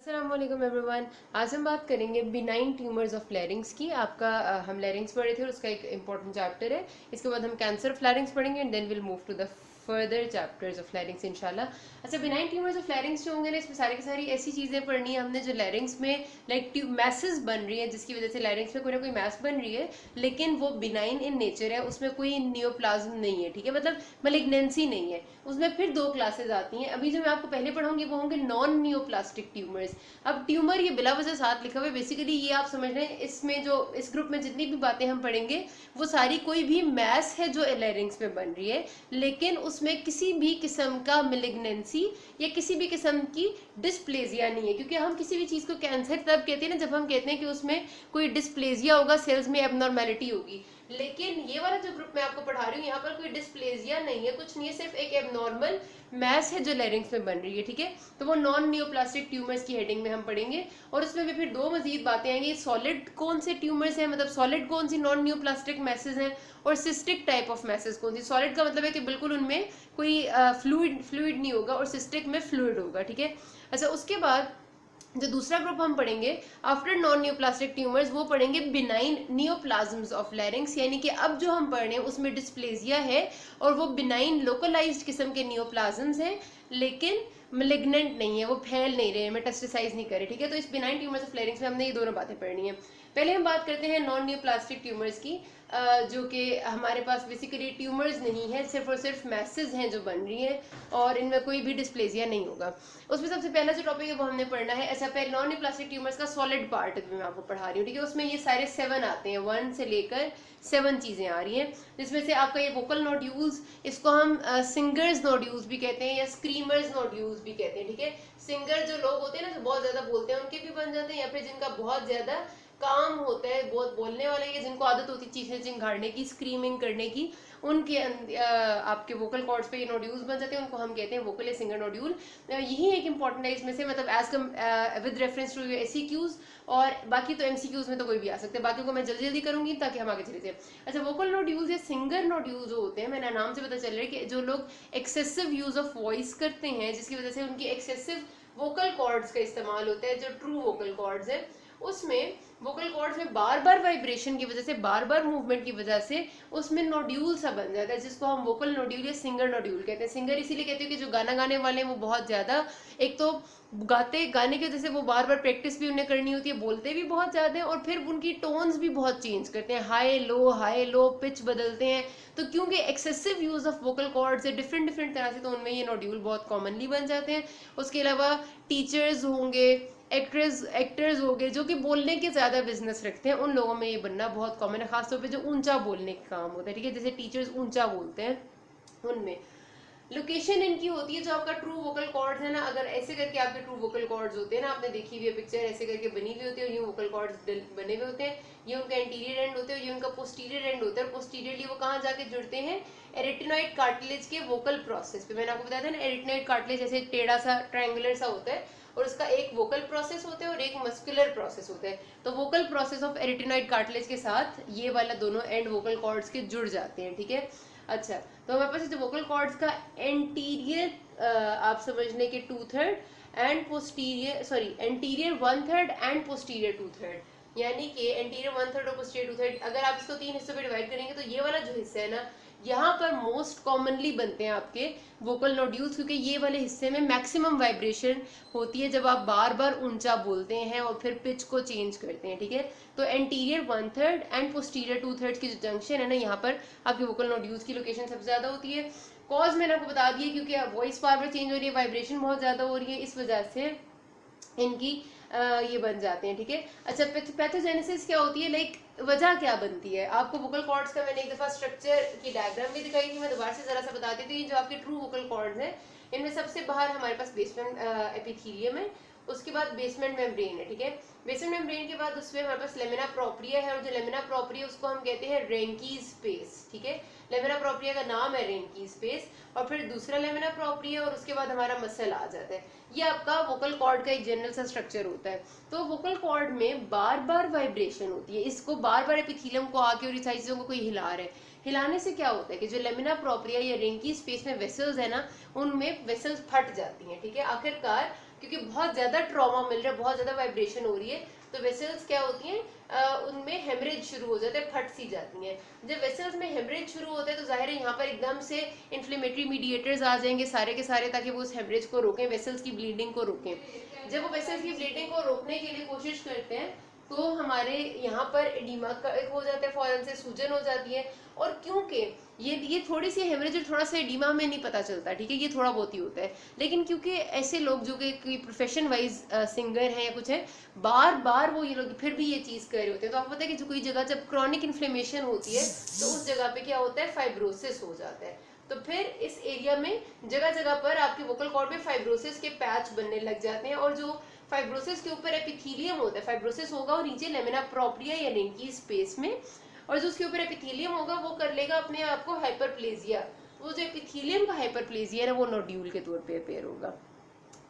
अस्सलाम वालेकुम एवरीवन। आज हम बात करेंगे बिनाइन ट्यूमर्स ऑफ लैरिंग्स की। आपका हम लैरिंग्स पढ़े थे और उसका एक इंपॉर्टेंट चैप्टर है। इसके बाद हम कैंसर ऑफ लैरिंग्स पढ़ेंगे and then will move to the further chapters of larynx इंशाल्लाह। अच्छा, बिनाइन ट्यूमर्स ऑफ लैरिंग्स जो होंगे ना, इसमें सारी की सारी ऐसी चीज़ें पढ़नी है हमने जो लैरिंग्स में लाइक मैसेस बन रही है, जिसकी वजह से लैरिंग्स में कोई ना कोई मैस बन रही है, लेकिन वो बिनाइन इन नेचर है, उसमें कोई नियोप्लाज्म नहीं है। ठीक है, मतलब मलिग्नेंसी नहीं है। उसमें फिर दो क्लासेस आती हैं। अभी जो मैं आपको पहले पढ़ाऊंगी वो होंगे नॉन नियोप्लास्टिक ट्यूमर्स। अब ट्यूमर ये बिला वजह साथ लिखा हुआ है, बेसिकली ये आप समझ रहे हैं, इसमें जो इस ग्रुप में जितनी भी बातें हम पढ़ेंगे वो सारी कोई भी मैस है जो लैरिंग्स में बन रही है, लेकिन उसमें किसी भी किस्म का मिलिग्नेंसी या किसी भी किस्म की डिस्प्लेजिया नहीं है। क्योंकि हम किसी भी चीज़ को कैंसर तब कहते हैं ना जब हम कहते हैं कि उसमें कोई डिस्प्लेजिया होगा, सेल्स में एबनॉर्मेलिटी होगी। लेकिन ये वाला जो ग्रुप मैं आपको पढ़ा रही हूँ, यहाँ पर कोई डिस्प्लेजिया नहीं है, कुछ नहीं है, सिर्फ एक एबनॉर्मल मैस है जो लैरिंग्स में बन रही है। ठीक है, तो वो नॉन नियोप्लास्टिक ट्यूमर्स की हेडिंग में हम पढ़ेंगे। और उसमें भी फिर दो मजीद बातें आएंगी, सॉलिड कौन से ट्यूमर्स हैं, मतलब सॉलिड कौन सी नॉन नियोप्लास्टिक मैसेज हैं, और सिस्टिक टाइप ऑफ मैसेज कौन सी। सॉलिड का मतलब है कि बिल्कुल उनमें कोई फ्लूइड नहीं होगा, और सिस्टिक में फ्लूइड होगा। ठीक है, अच्छा, उसके बाद जो दूसरा ग्रुप हम पढ़ेंगे आफ्टर नॉन नियोप्लास्टिक ट्यूमर्स, वो पढ़ेंगे बिनाइन नियोप्लाज्म्स ऑफ लैरिंग्स। यानी कि अब जो हम पढ़ रहे हैं उसमें डिस्प्लेजिया है और वो बिनाइन लोकलाइज्ड किस्म के नियोप्लाज्म्स हैं, लेकिन मेलिग्नेंट नहीं है, वो फैल नहीं रहे, मेटास्टेसाइज नहीं करे। ठीक है, तो इस बिनाइन ट्यूमर्स ऑफ लैरिंग्स में हमने ये दोनों बातें पढ़नी है। पहले हम बात करते हैं नॉन नियोप्लास्टिक ट्यूमर्स की, जो कि हमारे पास बेसिकली ट्यूमर्स नहीं है, सिर्फ और सिर्फ मैसेज हैं जो बन रही हैं और इनमें कोई भी डिस्प्लेजिया नहीं होगा। उसमें सबसे पहला जो टॉपिक है वो हमने पढ़ना है। ऐसा पहले नॉन नियोप्लास्टिक ट्यूमर्स का सॉलिड पार्ट मैं आपको पढ़ा रही हूँ। ठीक है, उसमें ये सारे 7 आते हैं, 1 से लेकर 7 चीजें आ रही हैं, जिसमें से आपका ये वोकल नोड्यूल्स, इसको हम सिंगर्स नोड्यूल्स भी कहते हैं या स्क्रीमर्स नोड्यूल्स भी कहते हैं। ठीक है, सिंगर जो लोग होते हैं ना, जो बहुत ज्यादा बोलते हैं, उनके भी बन जाते हैं, या फिर जिनका बहुत ज्यादा काम होता है, बहुत बोलने वाले, या जिनको आदत होती है चीखें चिंघाड़ने की, स्क्रीमिंग करने की, उनके आपके वोकल कॉर्ड्स पे ये नोड्यूल्स बन जाते हैं, उनको हम कहते हैं वोकल या सिंगर नोड्यूल। यही एक इंपॉर्टेंट है इसमें से, मतलब as come with reference to SCQs, और बाकी तो एमसीक्यूज में तो कोई भी आ सकते हैं, बाकी को मैं जल्दी जल्दी करूंगी ताकि हम आगे चले जाए। अच्छा, वोकल नोड्यूल्स या सिंगर नोड्यूल्स जो होते हैं, मैंने नाम से पता चल रहा है कि जो लोग एक्सेसिव यूज ऑफ वॉइस करते हैं, जिसकी वजह से उनकी एक्सेसिव वोकल कॉर्ड्स का इस्तेमाल होता है, जो ट्रू वोकल कॉर्ड्स है, उसमें वोकल कॉर्ड्स में बार बार वाइब्रेशन की वजह से, बार बार मूवमेंट की वजह से उसमें नोड्यूल सा बन जाता है, जिसको हम वोकल नोड्यूल या सिंगर नोड्यूल कहते हैं। सिंगर इसीलिए कहते हैं कि जो गाना गाने वाले हैं वो बहुत ज्यादा, एक तो गाने की वजह से वो बार बार प्रैक्टिस भी उन्हें करनी होती है, बोलते भी बहुत ज्यादा हैं, और फिर उनकी टोन्स भी बहुत चेंज करते हैं, हाई लो पिच बदलते हैं। तो क्योंकि excessive use of vocal cords है डिफरेंट डिफरेंट तरह से, तो उनमें ये नोड्यूल बहुत कॉमनली बन जाते हैं। उसके अलावा टीचर्स होंगे, एक्टर्स हो गए, जो कि बोलने के ज्यादा बिजनेस रखते हैं, उन लोगों में ये बनना बहुत कॉमन है, खासतौर पे जो ऊंचा बोलने का काम होता है। ठीक है, जैसे टीचर्स ऊंचा बोलते हैं, उनमें लोकेशन इनकी होती है, जो आपका ट्रू वोकल कॉर्ड्स है ना, अगर ऐसे करके आपके ट्रू वोकल कॉर्ड्स होते हैं ना, आपने देखी हुई है पिक्चर, ऐसे करके बनी हुई होती है, और ये वोकल कॉर्ड्स बने हुए होते हैं, ये उनका एंटीरियर एंड होते हैं, ये उनका पोस्टीरियर एंड होता है, और पोस्टीरियरली वो कहाँ जाके जुड़ते हैं, एरिटेनॉइड कार्टिलेज के वोकल प्रोसेस पे। मैंने आपको बताया था ना, एरिटेनॉइड कार्टिलेज ऐसे टेढ़ा सा ट्रायंगुलर सा होता है, और उसका एक वोकल प्रोसेस होता है और एक मस्कुलर प्रोसेस होता है। तो वोकल प्रोसेस ऑफ एरिटेनॉइड कार्टिलेज के साथ ये वाला दोनों एंड वोकल कॉर्ड्स के जुड़ जाते हैं। ठीक है, अच्छा, तो हमारे पास जो वोकल कॉर्ड्स का एंटीरियर आप समझने के 2/3 and posterior, sorry anterior 1/3 and posterior 2/3, यानी कि एंटीरियर 1/3 और पोस्टीरियर 2/3, अगर आप इसको 3 हिस्सों में डिवाइड करेंगे तो ये वाला जो हिस्सा है ना, यहाँ पर मोस्ट कॉमनली बनते हैं आपके वोकल नोड्यूल्स, क्योंकि ये वाले हिस्से में मैक्सिमम वाइब्रेशन होती है जब आप बार बार ऊंचा बोलते हैं और फिर पिच को चेंज करते हैं। ठीक है, तो एंटीरियर 1/3 एंड पोस्टीरियर 2/3 की जो जंक्शन है ना, यहाँ पर आपके वोकल नोड्यूल्स की लोकेशन सबसे ज्यादा होती है। कॉज मैंने आपको बता दिया, क्योंकि वॉइस बार बार चेंज हो रही है, वाइब्रेशन बहुत ज्यादा हो रही है, इस वजह से इनकी ये बन जाते हैं। ठीक है, अच्छा, पैथोजेनेसिस क्या होती है, लाइक वजह क्या बनती है। आपको वोकल कॉर्ड्स का मैंने एक दफा स्ट्रक्चर की डायग्राम भी दिखाई थी, मैं दोबारा से जरा सा बता देती हूँ। जो आपके ट्रू वोकल कॉर्ड्स हैं, इनमें सबसे बाहर हमारे पास बेसमेंट एपिथेलियम है, उसके बाद बेसमेंट मेम्ब्रेन है। ठीक है, बेसमेंट मेम्ब्रेन के बाद उसमें हमारे पास लेमिना प्रोप्रिया है, और जो लेमिना प्रोप्रिया उसको हम कहते हैं रेंकी स्पेस। ठीक है, लेमिना प्रोप्रिया का नाम है रेंकी स्पेस, और फिर दूसरा लेमिना प्रोप्रिया, और उसके बाद हमारा मसल आ जाता है। ये आपका वोकल कॉर्ड का एक जनरल सा स्ट्रक्चर होता है। तो वोकल कॉर्ड में बार बार वाइब्रेशन होती है, इसको बार बार एपिथेलियम को आके और इस सारी चीजों को कोई हिला रहा है, हिलाने से क्या होता है कि जो लेमिना प्रोप्रिया या रेंकी स्पेस में वेसल्स है ना, उनमें वेसल्स फट जाती हैं। ठीक है, आखिरकार क्योंकि बहुत ज़्यादा ट्रॉमा मिल रहा है, बहुत ज़्यादा वाइब्रेशन हो रही है, तो वेसल्स क्या होती हैं, उनमें हेमरेज शुरू हो जाते हैं, फट सी जाती हैं। जब वेसल्स में हेमरेज शुरू होता है तो जाहिर है यहाँ पर एकदम से इन्फ्लेमेटरी मीडिएटर्स आ जाएंगे सारे के सारे, ताकि वो उस हेमरेज को रोकें, वेसल्स की ब्लीडिंग को रोकें। जब वो वेसल्स की ब्लीडिंग को रोकने के लिए कोशिश करते हैं तो हमारे यहाँ पर एडिमा का एक हो जाता है, फौरन से सूजन हो जाती है। और क्योंकि ये थोड़ी सी हेमरेज थोड़ा सा एडिमा में नहीं पता चलता, ठीक है, ये थोड़ा बहुत ही होता है, लेकिन क्योंकि ऐसे लोग जो कि प्रोफेशन वाइज सिंगर हैं या कुछ है, बार बार वो ये लोग फिर भी ये चीज़ कर रहे होते हैं, तो आपको पता है कि जो कोई जगह जब क्रॉनिक इन्फ्लेमेशन होती है तो उस जगह पे क्या होता है, फाइब्रोसिस हो जाता है। तो फिर इस एरिया में जगह जगह पर आपके वोकल कॉर्ड में फाइब्रोसिस के पैच बनने लग जाते हैं, और जो फाइब्रोसिस के ऊपर एपिथेलियम होता है, फाइब्रोसिस होगा और नीचे लेमिना प्रोप्रिया या रेंकी स्पेस में, और जो उसके ऊपर एपिथेलियम होगा वो कर लेगा अपने आप को हाइपरप्लेजिया। वो जो एपिथेलियम का हाइपरप्लेजिया है ना, वो नोड्यूल के तौर पे अपेयर होगा।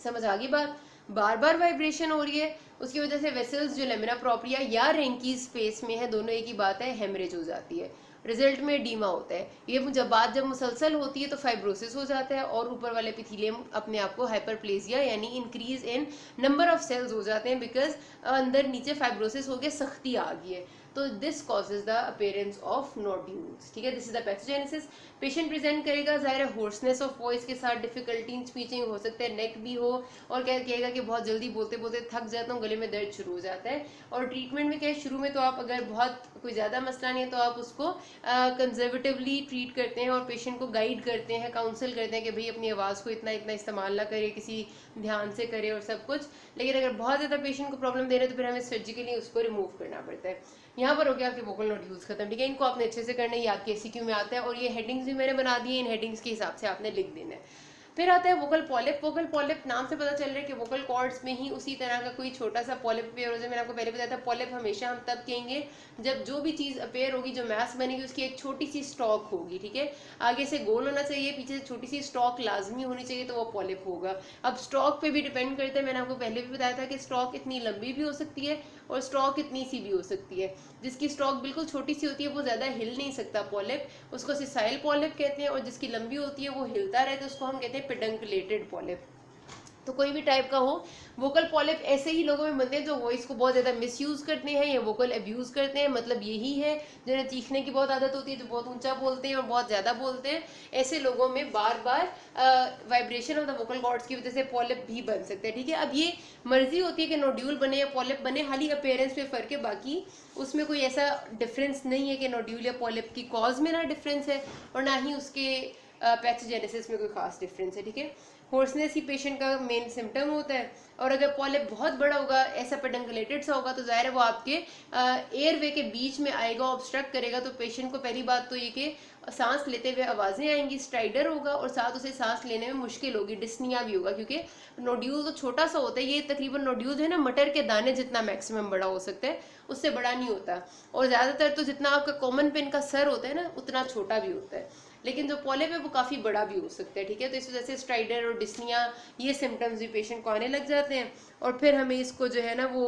समझ आ गई बात? बार बार वाइब्रेशन हो रही है, उसकी वजह से वेसल्स जो लेमिना प्रोप्रिया या रेंकी स्पेस में है, दोनों एक ही बात है, हेमरेज हो जाती है, रिजल्ट में एडीमा होता है। ये जब मुसलसल होती है तो फाइब्रोसिस हो जाता है, और ऊपर वाले एपिथेलियम अपने आप को हाइपरप्लेजिया यानी increase in number of cells हो जाते हैं, बिकॉज अंदर नीचे फाइब्रोसिस हो गया, सख्ती आ गई है, तो this causes the appearance of nodules. ठीक है, this is the pathogenesis. Patient present करेगा जाहिर है होर्सनेस ऑफ वॉइस के साथ, डिफिकल्टी इन स्पीचिंग, हो सकता है नेक भी हो, और क्या कहेगा कि बहुत जल्दी बोलते बोलते थक जाता हूँ, गले में दर्द शुरू हो जाता है। और ट्रीटमेंट में क्या है, शुरू में तो आप अगर बहुत कोई ज़्यादा मसला नहीं है तो आप उसको कंजर्वेटिवली ट्रीट करते हैं और पेशेंट को गाइड करते हैं, काउंसिल करते हैं कि भाई अपनी आवाज़ को इतना इतना इस्तेमाल ना करे, किसी ध्यान से करे और सब कुछ। लेकिन अगर बहुत ज़्यादा पेशेंट को प्रॉब्लम दे रहे हैं तो फिर हमें सर्जिकली उसको रिमूव करना पड़ता है। यहाँ पर हो गया आपके वोकल नोड्यूल्स खत्म। ठीक है, इनको आपने अच्छे से करना है, ये आपके एमसीक्यू में आता है, और ये हेडिंग्स भी मैंने बना दी है, इन हेडिंग्स के हिसाब से आपने लिख देना है। फिर आता है वोकल पॉलिप। वोकल पॉलिप नाम से पता चल रहा है कि वोकल कॉर्ड्स में ही उसी तरह का कोई छोटा सा पॉलिप अपेयर हो जाए। मैंने आपको पहले बताया था पॉलिप हमेशा हम तब कहेंगे जब जो भी चीज़ अपेयर होगी, जो मैस बनेगी, उसकी एक छोटी सी स्टॉक होगी। ठीक है, आगे से गोल होना चाहिए, पीछे से छोटी सी स्टॉक लाजमी होनी चाहिए, तो वो पॉलिप होगा। अब स्टॉक पे भी डिपेंड करता है, मैंने आपको पहले भी बताया था कि स्टॉक इतनी लंबी भी हो सकती है और स्टॉक इतनी सी भी हो सकती है। जिसकी स्टॉक बिल्कुल छोटी सी होती है वो ज़्यादा हिल नहीं सकता पॉलिप, उसको सिसाइल पॉलिप कहते हैं, और जिसकी लंबी होती है वो हिलता रहता है, उसको हम कहते हैं पेडंकुलेटेड पॉलिप। तो कोई भी टाइप का हो, वोकल पॉलिप ऐसे ही लोगों में बनते हैं जो वॉइस को बहुत ज़्यादा मिसयूज करते हैं या वोकल अब्यूज़ करते हैं। मतलब यही है जिन्हें चीखने की बहुत आदत होती है, जो बहुत ऊंचा बोलते हैं और बहुत ज़्यादा बोलते हैं, ऐसे लोगों में बार बार vibration of the vocal cords की वजह से पॉलिप भी बन सकते हैं। ठीक है, अब ये मर्जी होती है कि नोड्यूल बने या पॉलिप बने, हाली अपेयरेंस पे फ़र्क है, बाकी उसमें कोई ऐसा डिफरेंस नहीं है कि नोड्यूल या पॉलिप की कॉज में ना डिफरेंस है और ना ही उसके पैथोजेनेसिस में कोई खास डिफरेंस है। ठीक है, होर्सनेस ही पेशेंट का मेन सिम्टम होता है, और अगर पॉलिप बहुत बड़ा होगा, ऐसा पेडंकुलेटेड सा होगा, तो जाहिर है वो आपके एयरवे के बीच में आएगा, ऑब्स्ट्रक्ट करेगा, तो पेशेंट को पहली बात तो ये कि सांस लेते हुए आवाज़ें आएंगी, स्ट्राइडर होगा, और साथ उसे सांस लेने में मुश्किल होगी, डिस्निया भी होगा, क्योंकि नोड्यूल तो छोटा सा होता है, ये तकरीबन नोड्यूल है ना मटर के दाने जितना मैक्सिमम बड़ा हो सकता है, उससे बड़ा नहीं होता, और ज़्यादातर तो जितना आपका कॉमन पेन का सर होता है ना उतना छोटा भी होता है, लेकिन जो पॉलिप है वो काफ़ी बड़ा भी हो सकता है। ठीक है, तो इस वजह से स्ट्राइडर और डिस्निया ये सिम्टम्स भी पेशेंट को आने लग जाते हैं, और फिर हमें इसको जो है ना वो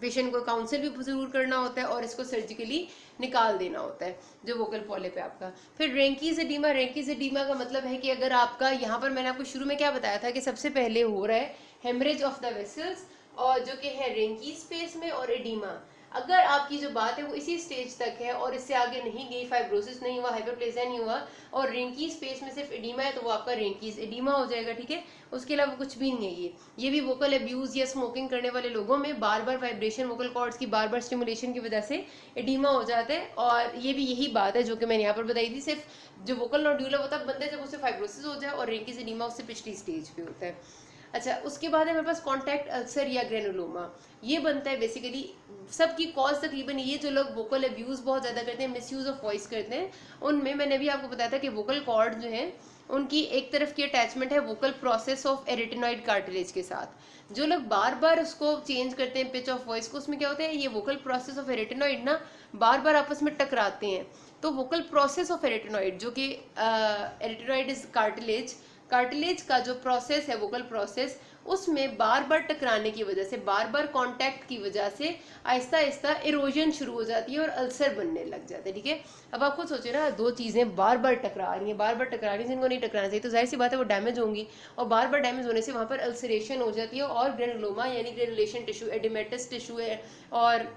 पेशेंट को काउंसिल भी ज़रूर करना होता है और इसको सर्जिकली निकाल देना होता है जो वोकल पॉलिप है आपका। फिर रेंकीज एडीमा। रेंकीज एडीमा का मतलब है कि अगर आपका यहाँ पर मैंने आपको शुरू में क्या बताया था कि सबसे पहले हो रहा है हेमरेज ऑफ द वेसल्स, और जो कि है रेंकी स्पेस में, और एडीमा। अगर आपकी जो बात है वो इसी स्टेज तक है और इससे आगे नहीं गई, फाइब्रोसिस नहीं हुआ, हाइपरप्लेजिया नहीं हुआ, और रेंकी स्पेस में सिर्फ एडीमा है, तो वो आपका रेंकीज एडीमा हो जाएगा। ठीक है, उसके अलावा कुछ भी नहीं है। ये भी वोकल अब्यूज़ या स्मोकिंग करने वाले लोगों में बार बार वाइब्रेशन, वोकल कॉर्ड्स की बार बार स्टिमुलेशन की वजह से एडीमा हो जाता है, और ये भी यही बात है जो कि मैंने यहाँ पर बताई थी। सिर्फ जो वोकल नोड्यूल है वो तब बनता है जब उससे फाइब्रोसिस हो जाए, और रेंकीज एडीमा उससे पिछली स्टेज पे होता है। अच्छा, उसके बाद है मेरे पास कॉन्टैक्ट अल्सर या ग्रेनुलोमा। ये बनता है बेसिकली, सबकी कॉज तकरीबन ये, जो लोग वोकल अब्यूज़ बहुत ज़्यादा करते हैं, मिसयूज़ ऑफ वॉइस करते हैं, उनमें मैंने भी आपको बताया था कि वोकल कॉर्ड जो है उनकी एक तरफ की अटैचमेंट है वोकल प्रोसेस ऑफ एरिटेनॉइड कार्टिलेज के साथ। जो लोग बार बार उसको चेंज करते हैं पिच ऑफ वॉइस को, उसमें क्या होता है, ये वोकल प्रोसेस ऑफ एरिटेनॉइड ना बार बार आपस में टकराते हैं। तो वोकल प्रोसेस ऑफ एरिटेनॉइड जो कि एरिटेनॉइड इज कार्टिलेज, कार्टिलेज का जो प्रोसेस है, वोकल प्रोसेस, उसमें बार बार टकराने की वजह से, बार बार कांटेक्ट की वजह से आहिस्ता आहिस्ता इरोजन शुरू हो जाती है और अल्सर बनने लग जाता है। ठीक है, अब आप खुद सोचिए ना, दो चीज़ें बार बार टकरा रही हैं, बार बार टकरा रही हैं, जिनको नहीं टकराना चाहिए, तो जाहिर सी बात है वो डैमेज होंगी, और बार बार डैमेज होने से वहाँ पर अल्सरेशन हो जाती है और ग्रेनुलोमा यानी ग्रेनुलेशन टिश्यू, एडिमेटस टिश्यू है, और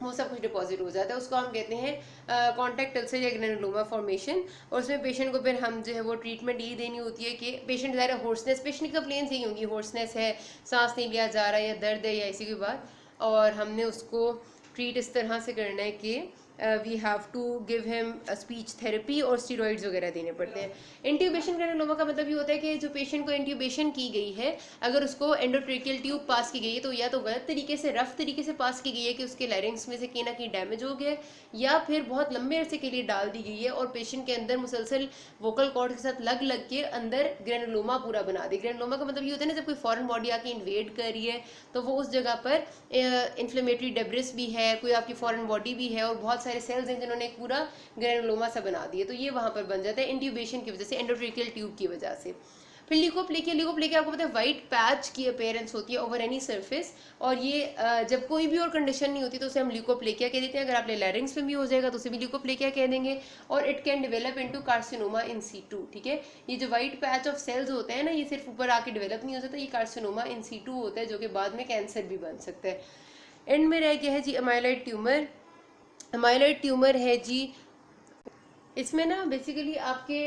वो सब कुछ डिपॉजिट हो जाता है। उसको हम कहते हैं कॉन्टैक्ट अल्सर या ग्रेनुलोमा फॉर्मेशन। और उसमें पेशेंट को फिर हम जो है वो ट्रीटमेंट ये देनी होती है कि पेशेंट ज़्यादा होर्सनेस, पेशेंट की कंप्लेंट्स यही होंगी, होर्सनेस है, सांस नहीं लिया जा रहा है, या दर्द है, या ऐसी कोई बात, और हमने उसको ट्रीट इस तरह से करना है कि we have to give him speech therapy और स्टीरॉइड्स वगैरह देने पड़ते हैं। इंट्यूबेशन ग्रेनुलोमा का मतलब ये होता है कि जो पेशेंट को इंट्यूबेशन की गई है, अगर उसको एंडोट्रेकियल ट्यूब पास की गई है, तो या तो गलत तरीके से, रफ तरीके से पास की गई है कि उसके लैरिंग्स में से कहीं ना कहीं डैमेज हो गया, या फिर बहुत लंबे अरसे के लिए डाल दी गई है और पेशेंट के अंदर मुसलसल वोकल कॉर्ड के साथ लग लग के अंदर ग्रेनुलोमा पूरा बना दे। ग्रेनुलोमा का मतलब ये होता है ना, जब कोई फॉरेन बॉडी आके इन्वेड कर रही है, तो वो उस जगह पर इन्फ्लेमेटरी डेब्रिस भी है, कोई आपकी फॉरेन बॉडी भी है, और बहुत सारे सेल्स हैं जिन्होंने एक पूरा ग्रेनुलोमा सा बना दिया, तो ये वहां पर बन जाता है इंट्यूबेशन की वजह से, एंडोट्रेकियल ट्यूब की वजह से। फिर ल्यूकोप्लेकिया, ल्यूकोप्लेकिया आपको पता है वाइट पैच की अपीयरेंस होती है ओवर एनी सरफेस, और ये जब कोई भी और कंडीशन नहीं होती तो उसे हम ल्यूकोप्लेकिया कह देते हैं। अगर आप लैरिंग्स में भी हो जाएगा तो उसे भी ल्यूकोप्लेकिया कह देंगे, और it can develop into carcinoma in situ. ठीक है, ये जो वाइट पैच ऑफ सेल्स होते हैं ना, ये सिर्फ ऊपर आके डेवलप नहीं हो सकता, ये कार्सिनोमा इन सीटू होता है, जो कि बाद में कैंसर भी बन सकता है। एंड में रह गया है जी अमाइलॉइड ट्यूमर। अमाइलॉइड ट्यूमर है जी, इसमें ना बेसिकली आपके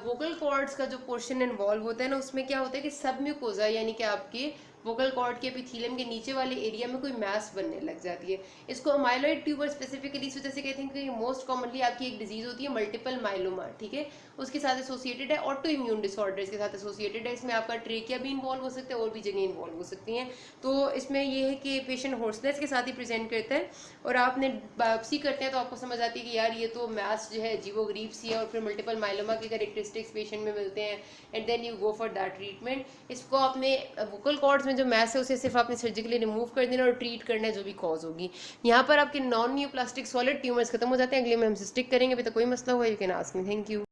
वोकल कॉर्ड्स का जो पोर्शन इन्वॉल्व होता है ना, उसमें क्या होता है कि सब म्यूकोजा यानी कि आपके वोकल कॉर्ड के एपिथेलियम के नीचे वाले एरिया में कोई मैस बनने लग जाती है। इसको अमाइलॉइड ट्यूबर स्पेसिफिकली इस वजह से कहते हैं कि मोस्ट कॉमनली आपकी एक डिजीज होती है मल्टीपल माइलोमा। ठीक है, उसके साथ एसोसिएटेड है, ऑटो इम्यून डिसऑर्डर्स के साथ एसोसिएटेड है। इसमें आपका ट्रेकिया भी इन्वॉल्व हो सकता है और भी जगह इन्वॉल्व हो सकती हैं। तो इसमें ये है कि पेशेंट होर्सनेस के साथ ही प्रेजेंट करता है, और आपने बायोप्सी करते हैं तो आपको समझ आती है कि यार ये तो मैस जो है अजीबो गरीब सी है, और फिर मल्टीपल माइलोमा के कैरेक्टरिस्टिक्स पेशेंट में मिलते हैं, and then you go for that treatment. इसको आपने वोकल कॉर्ड्स में जो मैस है उसे सिर्फ आपने सर्जिकली रिमूव कर देना और ट्रीट करना है जो भी कॉज होगी। यहाँ पर आपके नॉन न्यूप्लास्टिक सॉलिड ट्यूमर्स खत्म हो जाते हैं। अगले में हम स्टिक करेंगे, अभी तक कोई मसला हुआ you can ask me. Thank you.